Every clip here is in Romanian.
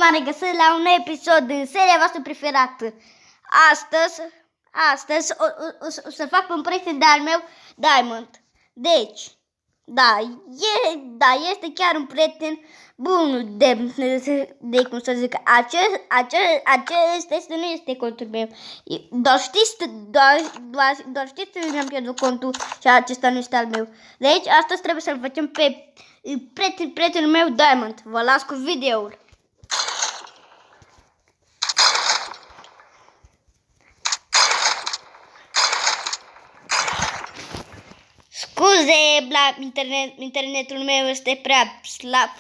M-am regăsit la un episod din seria voastră preferată. Astăzi o să fac un prieten de-al meu, Diamond. Deci, este chiar un prieten bun de cum să zic, acesta nu este contul meu. Doar știți că mi-am pierdut contul și acesta nu este al meu. Deci, astăzi trebuie să-l facem pe prietenul meu, Diamond. Vă las cu videoul. Scuze, internetul meu este prea slab.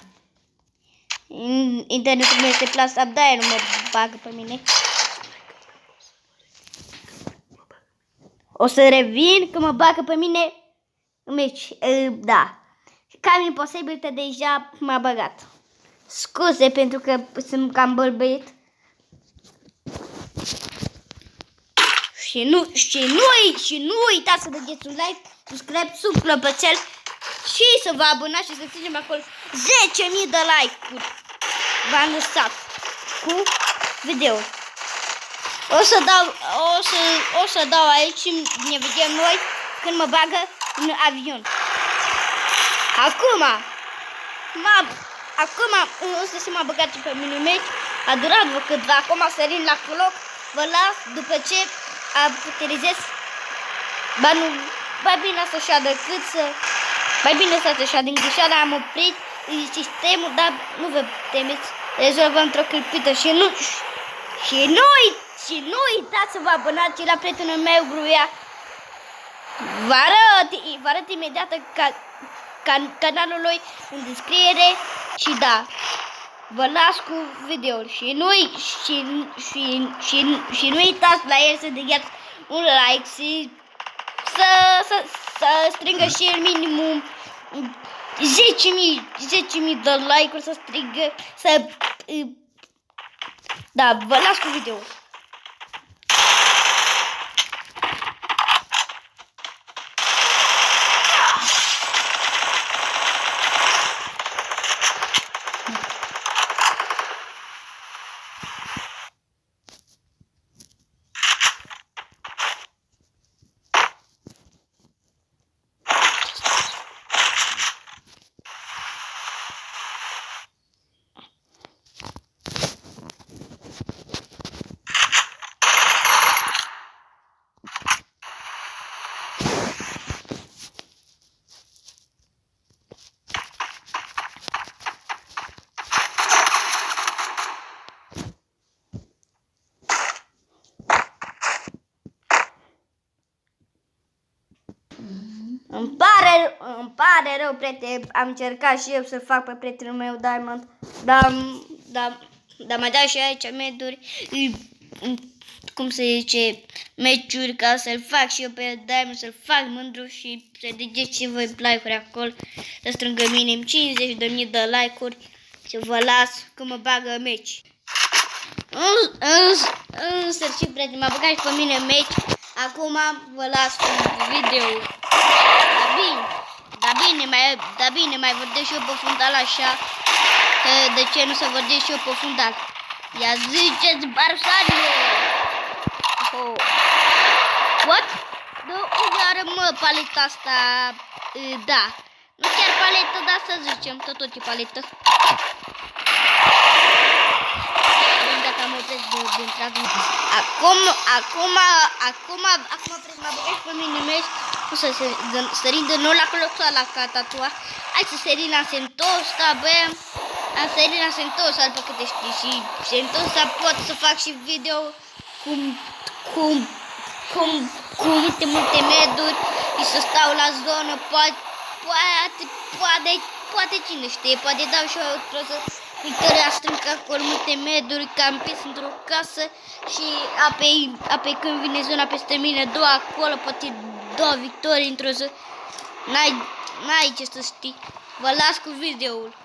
Internetul meu este prea slab, de-aia nu mă bagă pe mine. O să revin că mă bagă pe mine. Da. Cam imposibil că deja m-a băgat. Scuze pentru că sunt cam bălbăit. Și nu uitați să dați un like, subscribe sub clopoțel și să vă abonați și să ținem acolo 10.000 de like-uri. V-am lăsat cu video. O să dau aici și ne vedem noi când mă bagă în avion. Acum însă se m-a băgat și pe mine meci. A durat câtva, acum sărim la coloc. Vă las după ce aterizez. Mai bine așa decât să... Mai bine să așa din greșeală am oprit sistemul, dar nu vă temeți. Rezolvăm într-o clipită și nu uitați să vă abonați la prietenul meu, Gruia. Vă arăt imediat canalul lui în descriere și da. Vă las cu videoul și nu uitați la el să dați un like și să strângă și el minimum 10.000 de like-uri, să strigă, da, vă las cu videoul. Îmi pare rău, prieten, am încercat și eu să fac pe prietenul meu Diamond, dar mai dau și aici meduri, cum se zice, meciuri ca să-l fac și eu pe Diamond, să-l fac mândru și să dați și voi like-uri acolo, să strângă minim 50.000 de like-uri și vă las că mă bagă meci. În sfârșit, prieten, m-a băgat și pe mine meci. Acum vă las cu video. Da bine, mai vorbesc și eu pe fundal așa. Că de ce nu să vorbesc și eu pe fundal? Ia ziceți, barsarie! What? Iară mă, paleta asta, da. Nu chiar paletă, dar să zicem, tot e paletă. Dacă am opresc din transmisie. Acum m-a băgat pe mine meci. Nu să sărim de nou la coloc la catatua. Hai să sărim la Sentosa, bă. Am sărit la Sentosa, după câte știi. Și Sentosa pot să fac și video cu multe meduri și să stau la zonă. Poate cine știe, poate dau și o trosă. Victoria strâncă acolo multe meduri, campis într-o casă și apoi când vine zona peste mine, două acolo, poate două victorii într-o zi. N-ai ce să știi. Vă las cu videoul.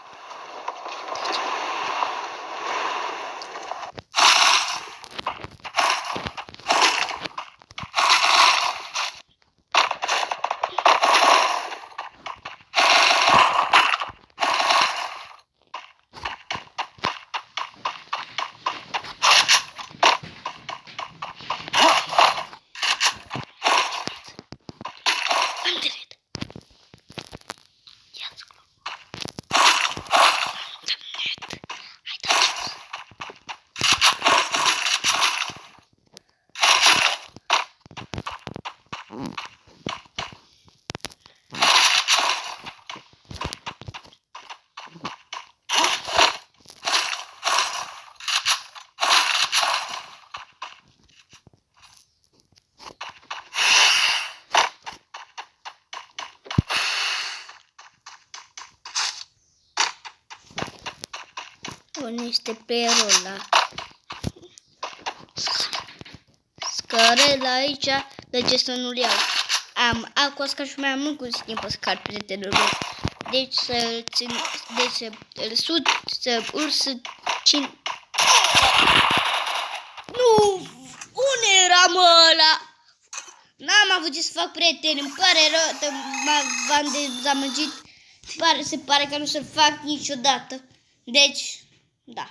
este playerul ăla. Scărel aici, de ce să nu-l iau? Am acosca și mai am încă timp să car prietenul lui. Deci să țin, deci să îl sud, să urs, Nu! Unde era, mă, ăla? N-am avut ce să fac prieteni, îmi pare rău, v-am dezamăgit. Se pare că nu să-l fac niciodată. Deci, da.